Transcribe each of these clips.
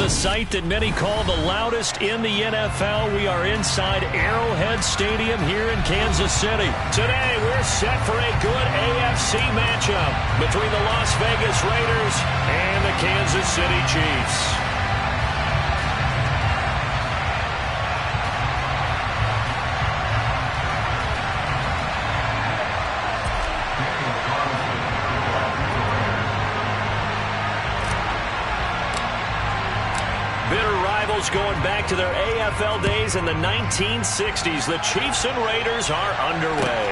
the site that many call the loudest in the NFL. We are inside Arrowhead Stadium here in Kansas City. Today, we're set for a good AFC matchup between the Las Vegas Raiders and the Kansas City Chiefs. Going back to their AFL days in the 1960s, the Chiefs and Raiders are underway.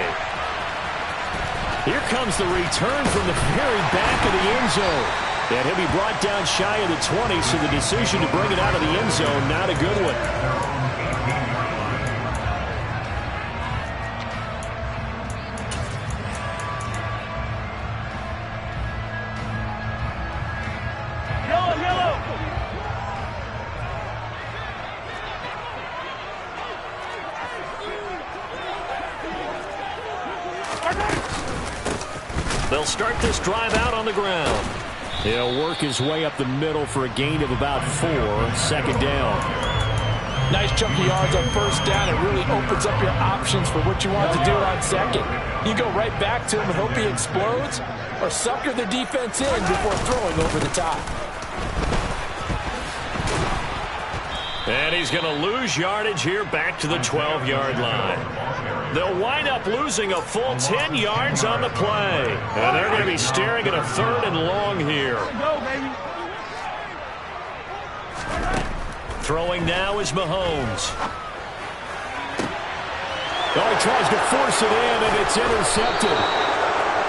Here comes the return from the very back of the end zone. And he'll be brought down shy of the 20, so the decision to bring it out of the end zone, not a good one. They'll start this drive out on the ground. He'll work his way up the middle for a gain of about 4. Second down. Nice chunk of yards on first down. It really opens up your options for what you want to do on second. You go right back to him and hope he explodes, or sucker the defense in before throwing over the top. And he's going to lose yardage here back to the 12-yard line. They'll wind up losing a full 10 yards on the play. And they're going to be staring at a 3rd and long here. Throwing now is Mahomes. Oh, he tries to force it in, and it's intercepted.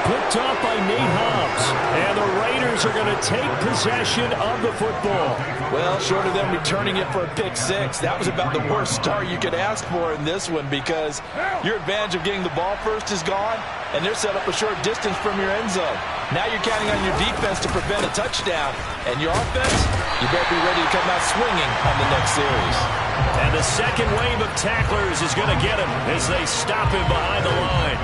Picked off by Nate Hobbs. And the Raiders are going to take possession of the football. Well, short of them returning it for a pick 6, that was about the worst start you could ask for in this one, because your advantage of getting the ball first is gone, and they're set up a short distance from your end zone. Now you're counting on your defense to prevent a touchdown, and your offense, you better be ready to come out swinging on the next series. And the second wave of tacklers is going to get him as they stop him behind the line.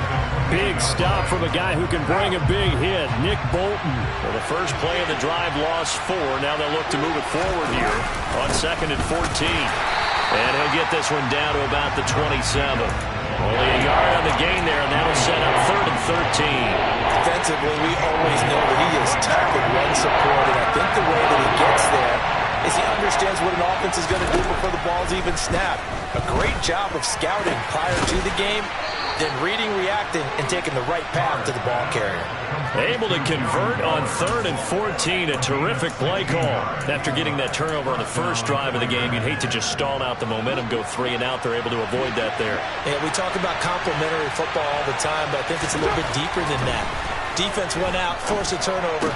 Big stop from a guy who can bring a big hit, Nick Bolton. Well, the first play of the drive lost 4. Now they'll look to move it forward here on 2nd and 14. And he'll get this one down to about the 27. Only a yard on the gain there, and that'll set up 3rd and 13. Defensively, we always know that he is tough with run support, and I think the way that he gets there is he understands what an offense is going to do before the ball's even snapped. A great job of scouting prior to the game, then reading, reacting, and taking the right path to the ball carrier. Able to convert on 3rd and 14. A terrific play call. After getting that turnover on the first drive of the game, you'd hate to just stall out the momentum, go 3 and out. They're able to avoid that there. Yeah, we talk about complementary football all the time, but I think it's a little bit deeper than that. Defense went out, forced a turnover,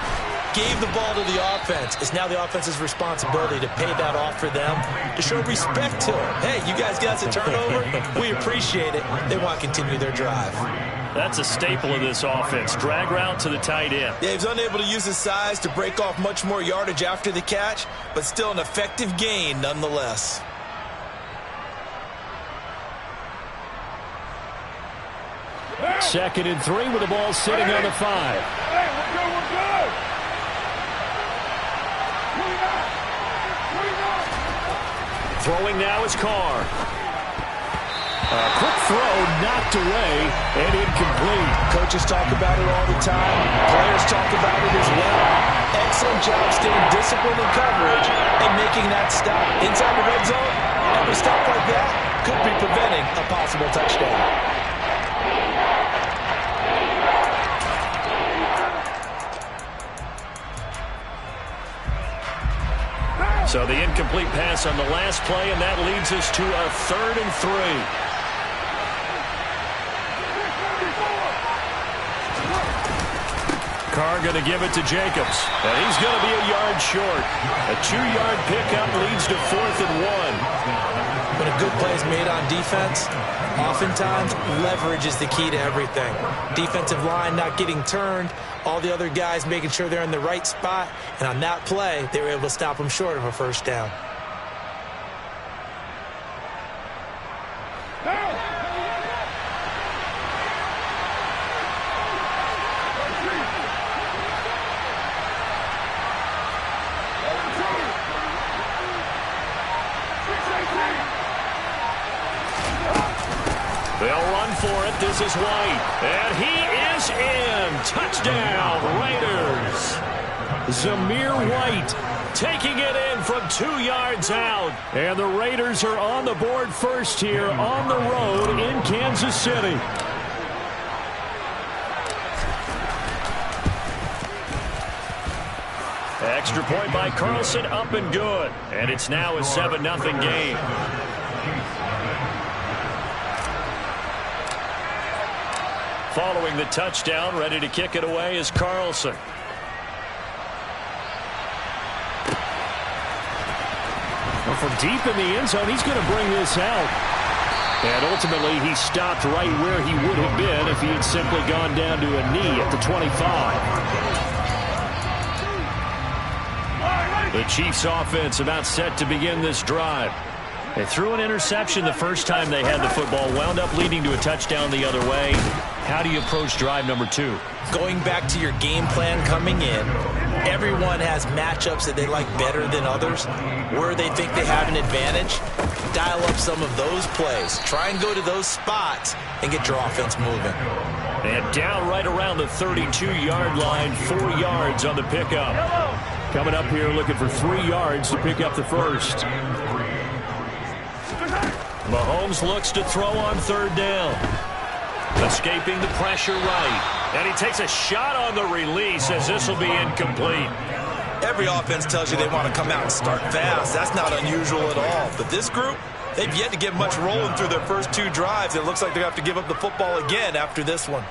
gave the ball to the offense. It's now the offense's responsibility to pay that off for them, to show respect to them. Hey, you guys got the turnover. We appreciate it. They want to continue their drive. That's a staple of this offense. Drag route to the tight end. Yeah, he's unable to use his size to break off much more yardage after the catch, but still an effective gain nonetheless. Second and 3 with the ball sitting on the 5. Hey, we're good. Throwing now is Carr. A quick throw knocked away and incomplete. Coaches talk about it all the time. Players talk about it as well. Excellent job staying disciplined in coverage and making that stop inside the red zone. Every stop like that could be preventing a possible touchdown. So the incomplete pass on the last play, and that leads us to a 3rd and 3. Carr going to give it to Jacobs, and he's going to be a yard short. A 2-yard pickup leads to 4th and 1. When a good play is made on defense, oftentimes leverage is the key to everything. Defensive line not getting turned, all the other guys making sure they're in the right spot, and on that play, they were able to stop them short of a first down. They'll run for it. This is White. And he is in. Touchdown, Raiders. Zamir White taking it in from 2 yards out. And the Raiders are on the board first here on the road in Kansas City. Extra point by Carlson, up and good. And it's now a 7-0 game. Following the touchdown, ready to kick it away is Carlson. Well, from deep in the end zone, he's going to bring this out. And ultimately, he stopped right where he would have been if he had simply gone down to a knee at the 25. The Chiefs offense about set to begin this drive. They threw an interception the first time they had the football, wound up leading to a touchdown the other way. How do you approach drive number 2? Going back to your game plan coming in, everyone has matchups that they like better than others. Where they think they have an advantage, dial up some of those plays. Try and go to those spots and get your offense moving. And down right around the 32-yard line, 4 yards on the pickup. Coming up here looking for 3 yards to pick up the first. Mahomes looks to throw on 3rd down. Escaping the pressure right. And he takes a shot on the release as this will be incomplete. Every offense tells you they want to come out and start fast. That's not unusual at all. But this group, they've yet to get much rolling through their first 2 drives. It looks like they have to give up the football again after this one.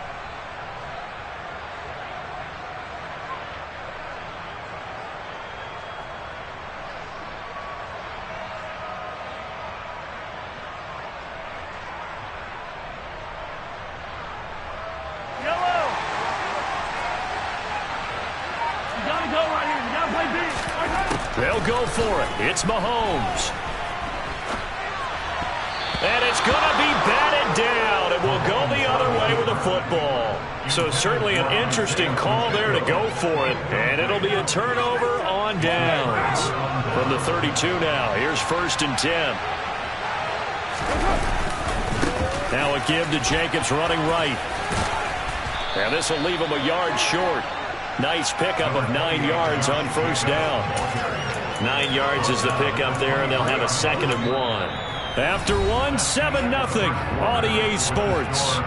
They'll go for it. It's Mahomes. And it's going to be batted down. It will go the other way with the football. So certainly an interesting call there to go for it. And it'll be a turnover on downs. From the 32 now. Here's 1st and 10. Now a give to Jacobs running right. And this will leave him a yard short. Nice pickup of 9 yards on 1st down. 9 yards is the pickup there, and they'll have a 2nd and 1. After 1, 7-0 on EA Sports.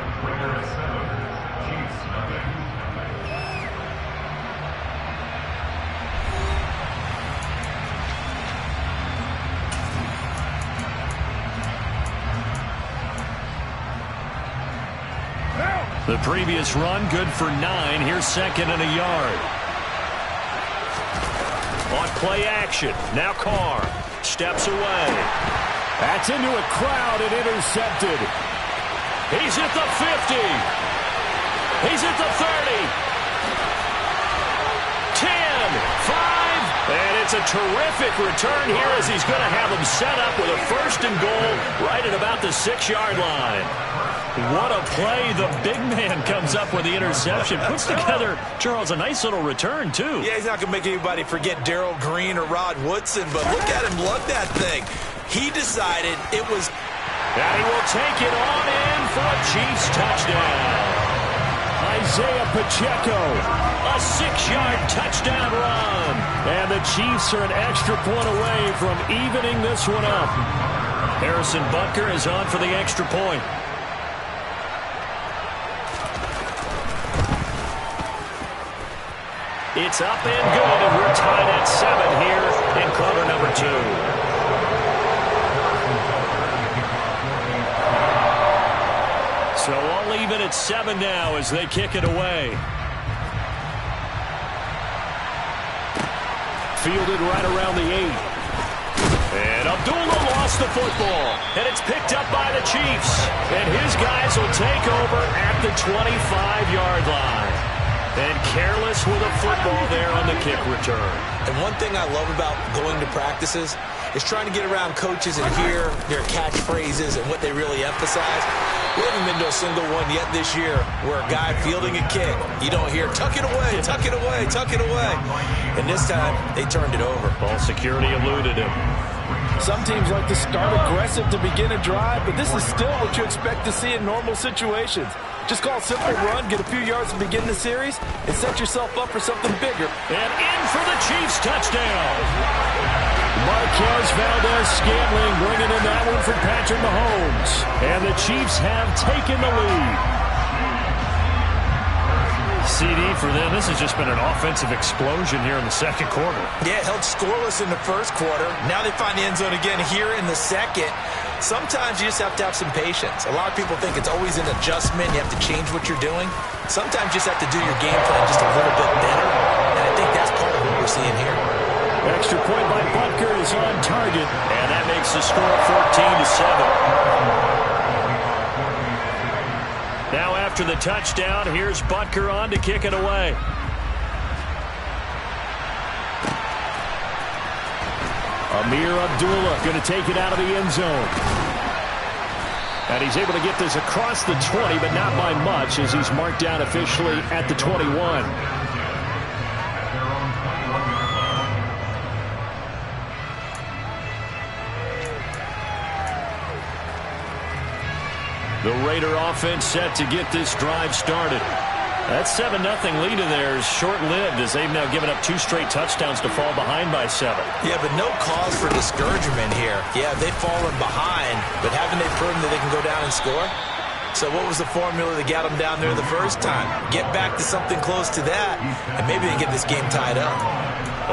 The previous run, good for 9. Here's 2nd and a yard. On play action. Now Carr steps away. That's into a crowd and intercepted. He's at the 50. He's at the 30. 10, 5. And it's a terrific return here as he's going to have him set up with a 1st and goal right at about the 6-yard line. What a play. The big man comes up with the interception. Puts together, Charles, a nice little return, too. Yeah, he's not going to make anybody forget Darrell Green or Rod Woodson, but look at him lug that thing. He decided it was... And he will take it on in for a Chiefs touchdown. Isaiah Pacheco, a 6-yard touchdown run. And the Chiefs are an extra point away from evening this one up. Harrison Butker is on for the extra point. It's up and good, and we're tied at 7 here in quarter number 2. So I'll leave it at 7 now as they kick it away. Fielded right around the 8. And Abdullah lost the football, and it's picked up by the Chiefs. And his guys will take over at the 25-yard line. And careless with a football there on the kick return. And one thing I love about going to practices is trying to get around coaches and hear their catchphrases and what they really emphasize. We haven't been to a single one yet this year where a guy fielding a kick, you don't hear, tuck it away, tuck it away, tuck it away. And this time, they turned it over. Ball security eluded him. Some teams like to start aggressive to begin a drive, but this is still what you expect to see in normal situations. Just call a simple run, get a few yards to begin the series, and set yourself up for something bigger. And in for the Chiefs touchdown. Marquez Valdez-Scantling bringing in that one for Patrick Mahomes. And the Chiefs have taken the lead. CD for them, this has just been an offensive explosion here in the second quarter. Yeah, held scoreless in the first quarter. Now they find the end zone again here in the second. Sometimes you just have to have some patience. A lot of people think it's always an adjustment. You have to change what you're doing. Sometimes you just have to do your game plan just a little bit better. And I think that's part of what we're seeing here. Extra point by Butker is on target. And that makes the score 14-7. Now after the touchdown, here's Butker on to kick it away. Amir Abdullah going to take it out of the end zone. And he's able to get this across the 20, but not by much, as he's marked down officially at the 21. The Raider offense set to get this drive started. That 7-0 lead in there is short-lived, as they've now given up 2 straight touchdowns to fall behind by 7. Yeah, but no cause for discouragement here. Yeah, they've fallen behind, but haven't they proven that they can go down and score? So what was the formula that got them down there the first time? Get back to something close to that, and maybe they get this game tied up.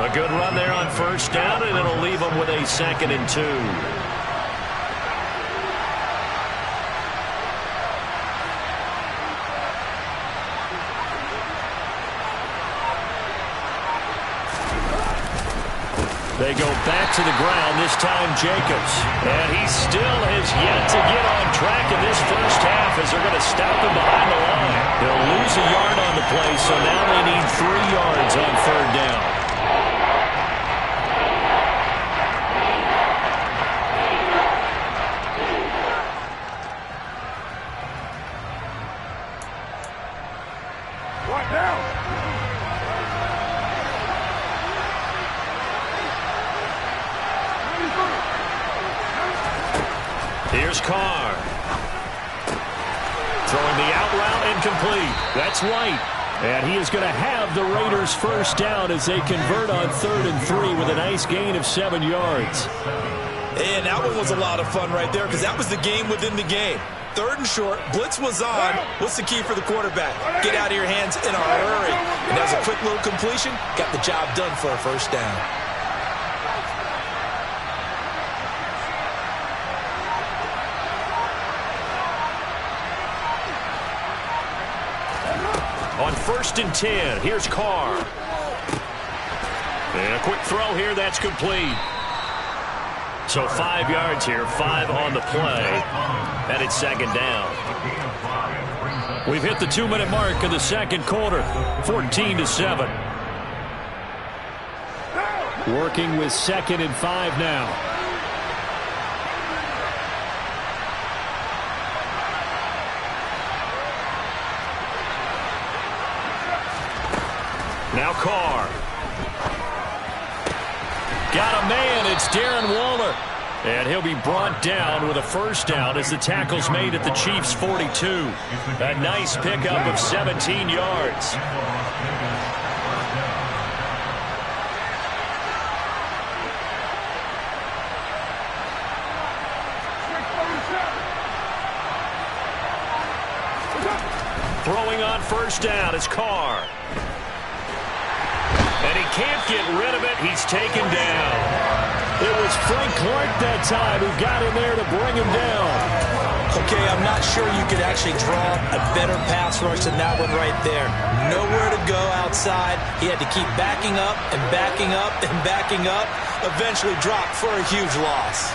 A good run there on first down, and it'll leave them with a 2nd and 2. They go back to the ground, this time Jacobs. And he still has yet to get on track in this first half, as they're going to stop him behind the line. They'll lose a yard on the play, so now they need 3 yards on 3rd down. Right now. Here's Carr. Throwing the out route incomplete. That's White. And he is going to have the Raiders first down as they convert on 3rd and 3 with a nice gain of 7 yards. And that one was a lot of fun right there, because that was the game within the game. 3rd and short, blitz was on. What's the key for the quarterback? Get out of your hands in a hurry. And that was a quick little completion. Got the job done for a first down. On 1st and 10, here's Carr. And a quick throw here, that's complete. So 5 yards here, 5 on the play. And it's 2nd down. We've hit the 2-minute mark of the second quarter, 14-7. Working with 2nd and 5 now. Now Carr. Got a man. It's Darren Waller. And he'll be brought down with a first down as the tackle's made at the Chiefs' 42. A nice pickup of 17 yards. Throwing on first down is Carr. And he can't get rid of it. He's taken down. It was Frank Clark that time who got in there to bring him down. Okay, I'm not sure you could actually draw a better pass rush than that one right there. Nowhere to go outside. He had to keep backing up and backing up and backing up. Eventually dropped for a huge loss.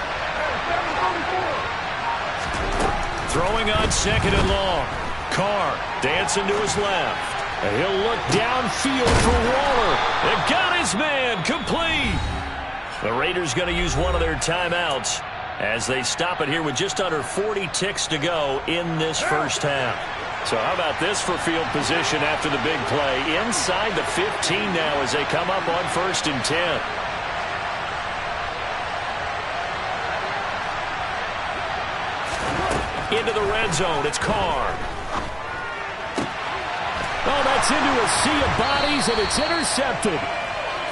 Throwing on 2nd and long. Carr dancing to his left. And he'll look downfield for Waller. And got his man complete. The Raiders going to use one of their timeouts as they stop it here with just under 40 ticks to go in this first half. So how about this for field position after the big play? Inside the 15 now as they come up on 1st and 10. into the red zone. It's Carr. Oh, that's into a sea of bodies, and it's intercepted.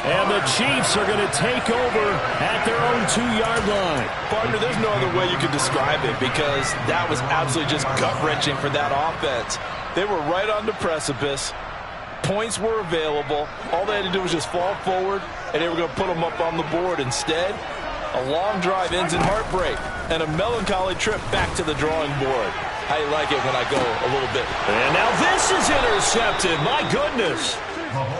And the Chiefs are going to take over at their own 2-yard line. Partner, there's no other way you could describe it because that was absolutely just gut-wrenching for that offense. They were right on the precipice. Points were available. All they had to do was just fall forward, and they were going to put them up on the board. Instead, a long drive ends in heartbreak and a melancholy trip back to the drawing board. How you like it when I go a little bit. And now this is intercepted. My goodness.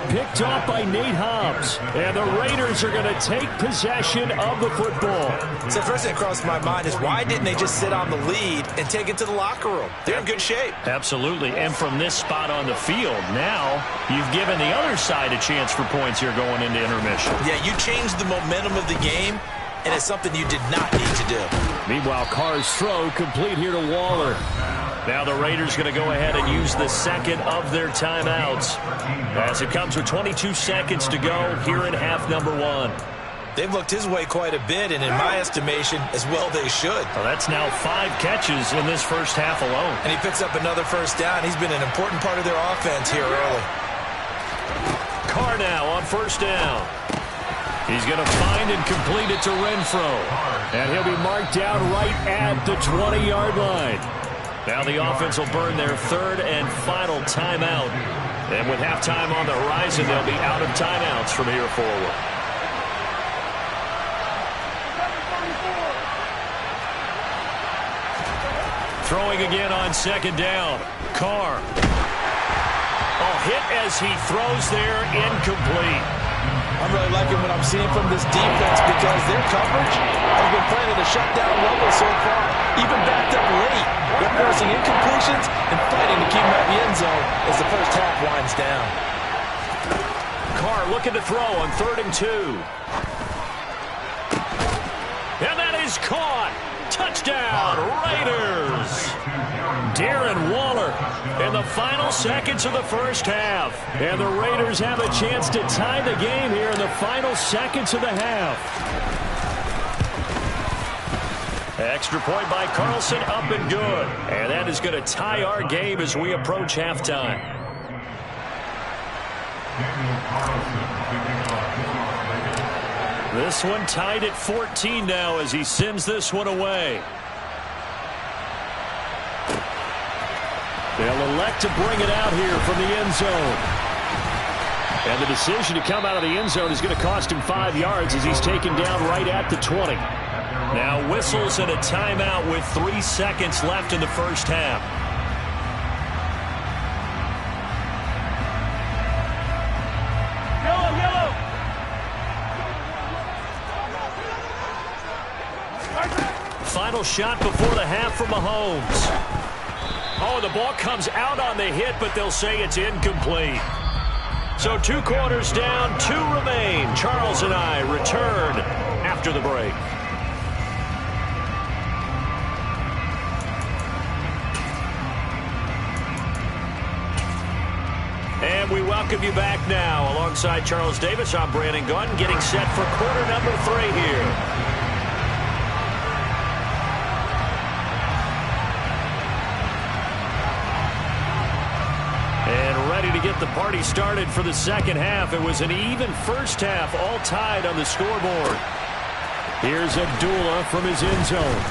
Picked off by Nate Hobbs. And the Raiders are going to take possession of the football. So first thing that crossed my mind is why didn't they just sit on the lead and take it to the locker room? They're in good shape. Absolutely. And from this spot on the field, now you've given the other side a chance for points here going into intermission. Yeah, you changed the momentum of the game, and it's something you did not need to do. Meanwhile, Carr's throw complete here to Waller. Now the Raiders going to go ahead and use the second of their timeouts as it comes with 22 seconds to go here in half number 1. They've looked his way quite a bit, and in my estimation, as well they should. Well, that's now 5 catches in this first half alone. And he picks up another first down. He's been an important part of their offense here early. Carr now on first down. He's going to find and complete it to Renfro. And he'll be marked down right at the 20-yard line. Now the offense will burn their third and final timeout. And with halftime on the horizon, they'll be out of timeouts from here forward. Throwing again on second down. Carr. Oh, hit as he throws there, incomplete. I'm really liking what I'm seeing from this defense because their coverage has been playing at a shutdown level so far. Even backed up late, they're forcing incompletions and fighting to keep them out of the end zone as the first half winds down. Carr looking to throw on 3rd and 2. And that is caught. Touchdown, Raiders. Darren Waller in the final seconds of the first half. And the Raiders have a chance to tie the game here in the final seconds of the half. Extra point by Carlson, up and good. And that is going to tie our game as we approach halftime. This one tied at 14 now as he sends this one away. They'll elect to bring it out here from the end zone. And the decision to come out of the end zone is going to cost him 5 yards as he's taken down right at the 20. Now whistles and a timeout with 3 seconds left in the first half. Final shot before the half from Mahomes. Oh, the ball comes out on the hit, but they'll say it's incomplete. So 2 quarters down, 2 remain. Charles and I return after the break. And we welcome you back now. Alongside Charles Davis, I'm Brandon Gunn, getting set for quarter number 3 here. And ready to get the party started for the second half. It was an even first half, all tied on the scoreboard. Here's Abdullah from his end zone.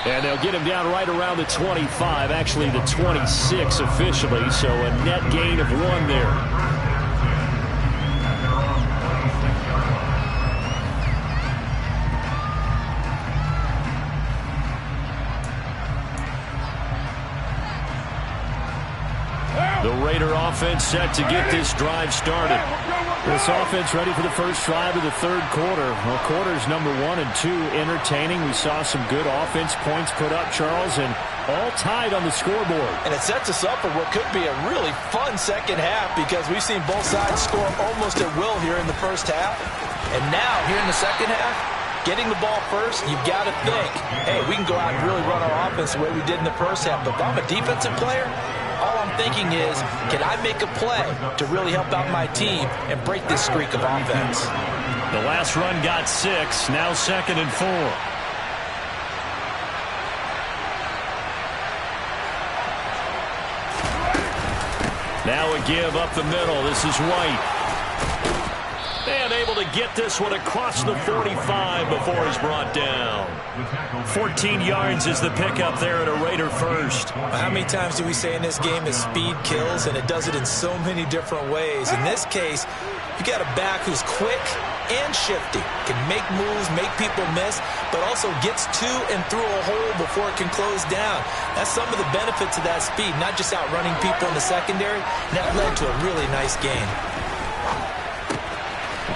And they'll get him down right around the 25, actually the 26 officially, so a net gain of 1 there. The Raider offense set to get this drive started. This offense ready for the first drive of the 3rd quarter. Well, quarters number 1 and 2 entertaining. We saw some good offense points put up, Charles, and all tied on the scoreboard. And it sets us up for what could be a really fun second half because we've seen both sides score almost at will here in the first half. And now, here in the second half, getting the ball first, you've got to think, hey, we can go out and really run our offense the way we did in the first half. But if I'm a defensive player, all I'm thinking is, can I make a play to really help out my team and break this streak of offense? The last run got 6, now 2nd and 4. Now a give up the middle. This is White. And able to get this one across the 45 before he's brought down. 14 yards is the pickup there at a Raider first. How many times do we say in this game that speed kills, and it does it in so many different ways? In this case, you got a back who's quick and shifty, can make moves, make people miss, but also gets to and through a hole before it can close down. That's some of the benefits of that speed, not just outrunning people in the secondary. That led to a really nice gain.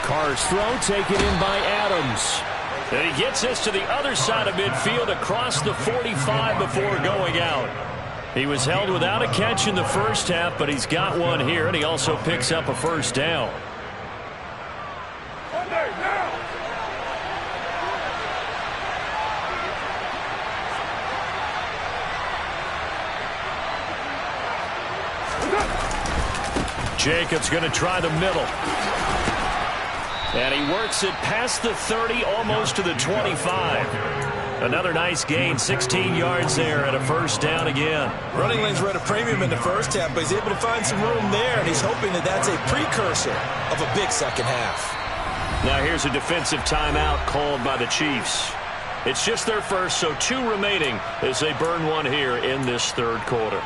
Carr's throw taken in by Adams. And he gets this to the other side of midfield across the 45 before going out. He was held without a catch in the first half, but he's got one here, and he also picks up a first down. Jacobs going to try the middle. And he works it past the 30, almost to the 25. Another nice gain, 16 yards there and a first down again. Running lanes were at a premium in the first half, but he's able to find some room there, and he's hoping that that's a precursor of a big second half. Now here's a defensive timeout called by the Chiefs. It's just their first, so 2 remaining as they burn one here in this third quarter.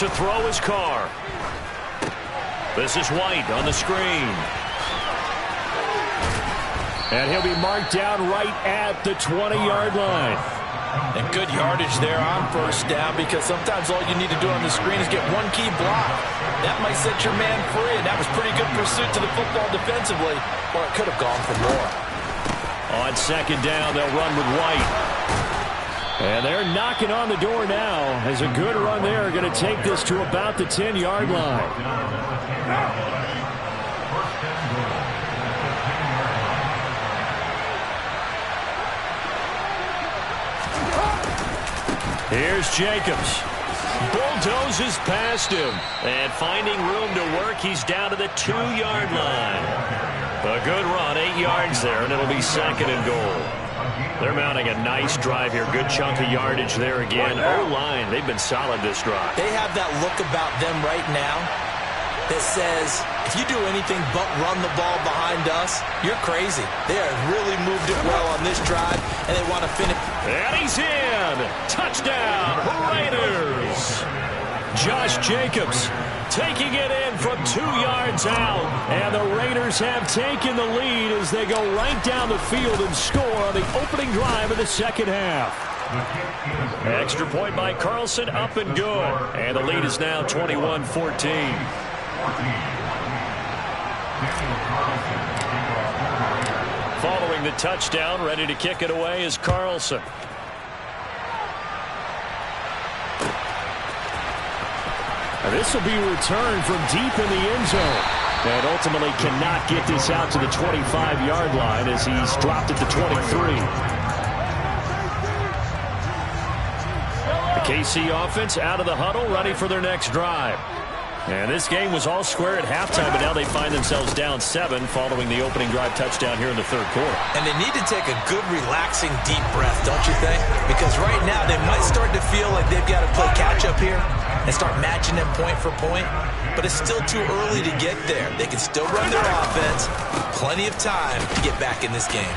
To throw his Carr. This is White on the screen. And he'll be marked down right at the 20-yard line. And good yardage there on first down, because sometimes all you need to do on the screen is get one key block. That might set your man free, and that was pretty good pursuit to the football defensively, or it could have gone for more. On second down, they'll run with White. And they're knocking on the door now as a good run there going to take this to about the 10-yard line. Here's Jacobs. Bulldozes past him. And finding room to work, he's down to the 2-yard line. A good run, 8 yards there, and it'll be second and goal. They're mounting a nice drive here. Good chunk of yardage there again. O-line, they've been solid this drive. They have that look about them right now that says, if you do anything but run the ball behind us, you're crazy. They have really moved it well on this drive, and they want to finish. And he's in. Touchdown, Raiders. Josh Jacobs taking it in from 2 yards out. And the Raiders have taken the lead as they go right down the field and score on the opening drive of the second half. Extra point by Carlson, up and good. And the lead is now 21-14. Following the touchdown, ready to kick it away is Carlson. This will be returned from deep in the end zone. And ultimately cannot get this out to the 25-yard line as he's dropped at the 23. The KC offense out of the huddle, ready for their next drive. And this game was all square at halftime, but now they find themselves down 7 following the opening drive touchdown here in the third quarter. And they need to take a good, relaxing, deep breath, don't you think? Because right now they might start to feel like they've got to play catch-up here and start matching them point for point. But it's still too early to get there. They can still run their offense. Plenty of time to get back in this game.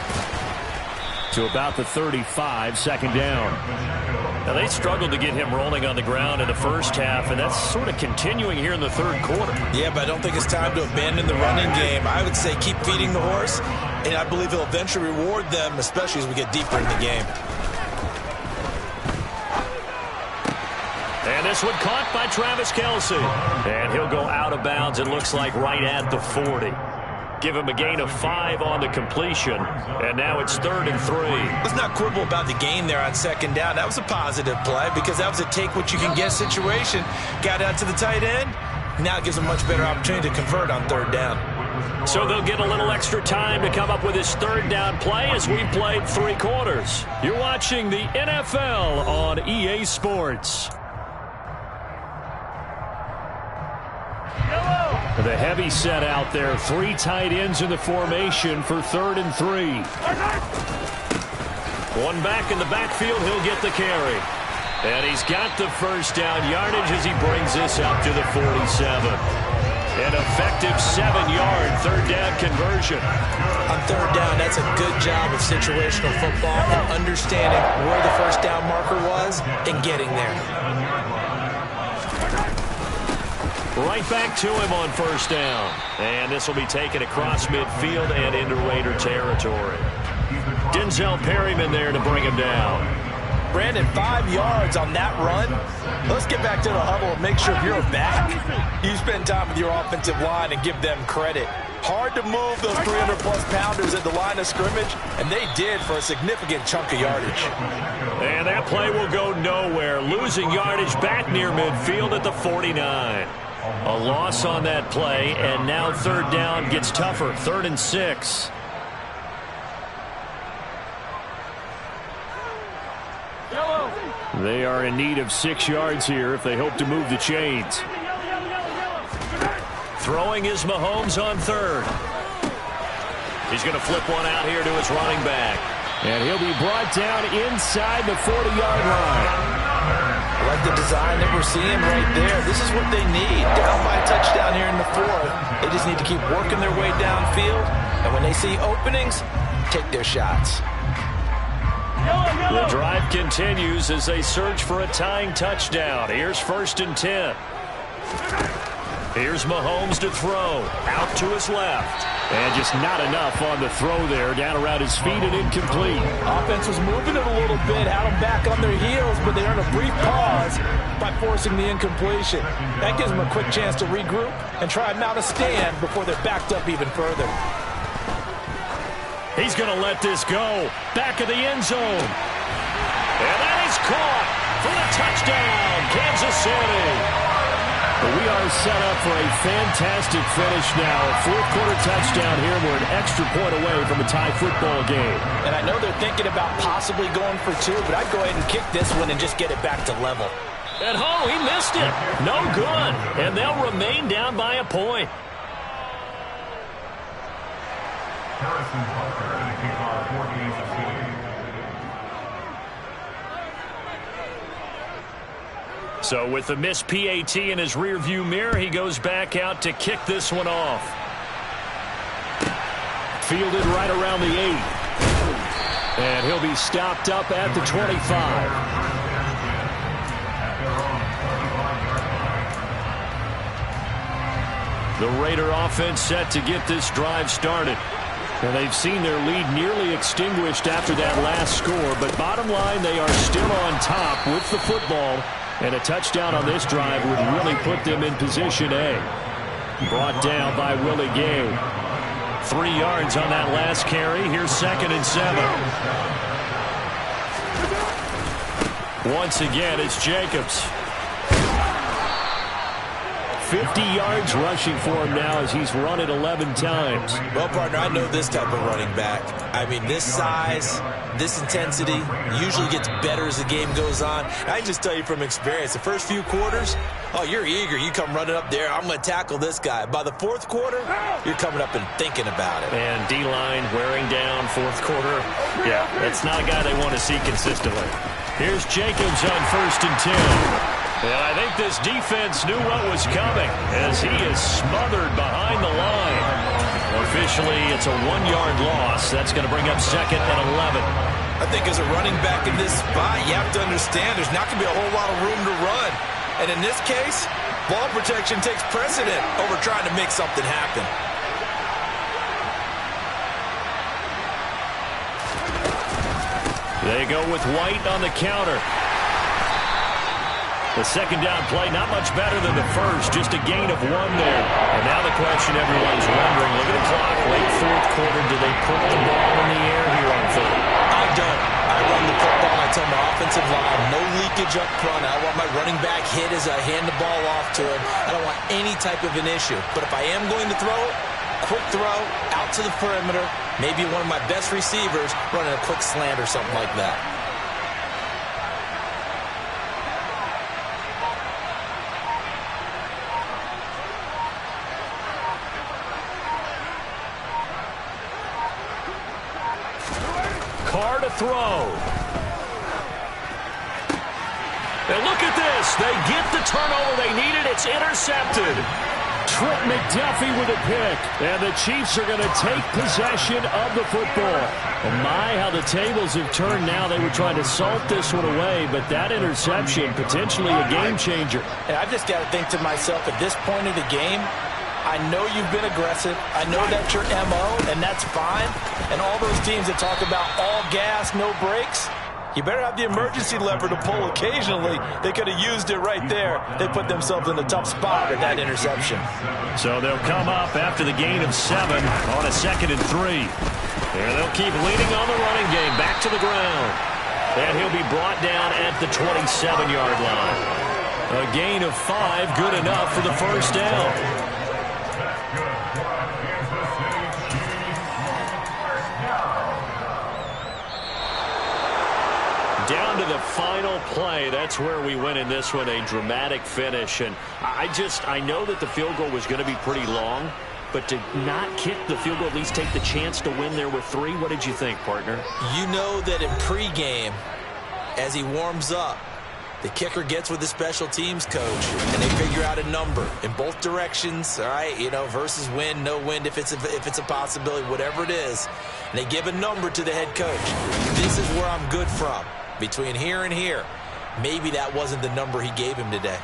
To about the 35, second down. Now, they struggled to get him rolling on the ground in the first half, and that's sort of continuing here in the third quarter. Yeah, but I don't think it's time to abandon the running game. I would say keep feeding the horse, and I believe he'll eventually reward them, especially as we get deeper in the game. And this one caught by Travis Kelce. And he'll go out of bounds, it looks like, right at the 40. Give him a gain of 5 on the completion. And now it's 3rd and 3. Let's not quibble about the gain there on second down. That was a positive play because that was a take-what-you-can-get situation. Got out to the tight end. Now it gives him a much better opportunity to convert on 3rd down. So they'll get a little extra time to come up with this 3rd down play as we've played 3 quarters. You're watching the NFL on EA Sports. Yellow! The heavy set out there. 3 tight ends in the formation for 3rd and 3. One back in the backfield. He'll get the carry. And he's got the first down yardage as he brings this up to the 47. An effective 7-yard 3rd down conversion. On 3rd down, that's a good job of situational football and understanding where the first down marker was and getting there. Right back to him on 1st down. And this will be taken across midfield and into Raider territory. Denzel Perryman there to bring him down. Brandon, 5 yards on that run. Let's get back to the huddle and make sure you're back. You spend time with your offensive line and give them credit. Hard to move those 300-plus pounders at the line of scrimmage, and they did for a significant chunk of yardage. And that play will go nowhere. Losing yardage back near midfield at the 49. A loss on that play, and now 3rd down gets tougher. 3rd and 6. They are in need of 6 yards here if they hope to move the chains. Throwing is Mahomes on 3rd. He's going to flip one out here to his running back. And he'll be brought down inside the 40-yard line. I like the design that we're seeing right there. This is what they need. Down by a touchdown here in the 4th. They just need to keep working their way downfield. And when they see openings, take their shots. The drive continues as they search for a tying touchdown. Here's 1st and 10. Here's Mahomes to throw. Out to his left. And just not enough on the throw there. Down around his feet and incomplete. Offense was moving it a little bit, had them back on their heels, but they earned a brief pause by forcing the incompletion. That gives them a quick chance to regroup and try and mount a stand before they're backed up even further. He's going to let this go. Back of the end zone. And that is caught for the touchdown, Kansas City. We are set up for a fantastic finish now. A 4th-quarter touchdown here. We're an extra point away from a tie football game. And I know they're thinking about possibly going for 2, but I'd go ahead and kick this one and just get it back to level. And he missed it. No good. And they'll remain down by a point. Harrison Butker and the kickoff for Kansas City. So with the missed PAT in his rearview mirror, he goes back out to kick this one off. Fielded right around the 8. And he'll be stopped up at the 25. The Raider offense set to get this drive started. And they've seen their lead nearly extinguished after that last score. But bottom line, they are still on top with the football. And a touchdown on this drive would really put them in position A. Brought down by Willie Gay. 3 yards on that last carry. Here's 2nd and 7. Once again, it's Jacobs. 50 yards rushing for him now as he's run it 11 times. Well, partner, I know this type of running back. I mean, this size, this intensity usually gets better as the game goes on. I can just tell you from experience, the first few quarters, you're eager. You come running up there, I'm going to tackle this guy. By the 4th quarter, you're coming up and thinking about it. And D-line wearing down 4th quarter. Yeah, that's not a guy they want to see consistently. Here's Jacobs on 1st and 10. And I think this defense knew what was coming as he is smothered behind the line. Officially, it's a 1-yard loss. That's going to bring up 2nd and 11. I think as a running back in this spot, you have to understand there's not going to be a whole lot of room to run. And in this case, ball protection takes precedent over trying to make something happen. They go with White on the counter. The 2nd down play, not much better than the first, just a gain of 1 there. And now the question everyone's wondering, look at the clock, late 4th quarter, do they put the ball in the air here on 3rd? I don't. I run the football, I tell my offensive line, no leakage up front. I want my running back hit as I hand the ball off to him. I don't want any type of an issue. But if I am going to throw it, quick throw, out to the perimeter, maybe one of my best receivers running a quick slant or something like that. to throw. And look at this. They get the turnover they needed. It's intercepted. Trent McDuffie with a pick. And the Chiefs are going to take possession of the football. Oh my, how the tables have turned now. They were trying to salt this one away, but that interception, potentially a game changer. And I've just got to think to myself, at this point of the game, I know you've been aggressive. I know that's your MO, and that's fine. And all those teams that talk about all gas, no brakes, you better have the emergency lever to pull occasionally. They could have used it right there. They put themselves in a tough spot with that interception. So they'll come up after the gain of 7 on a 2nd and 3. And they'll keep leaning on the running game back to the ground. And he'll be brought down at the 27-yard line. A gain of 5, good enough for the first down. Down to the final play. That's where we went in this one, a dramatic finish. And I know that the field goal was going to be pretty long, but to not kick the field goal, at least take the chance to win there with 3, what did you think, partner? You know that in pregame, as he warms up, the kicker gets with the special teams coach, and they figure out a number in both directions, all right, versus wind, no wind, if it's a possibility, whatever it is. And they give a number to the head coach. This is where I'm good from. Between here and here, maybe that wasn't the number he gave him today.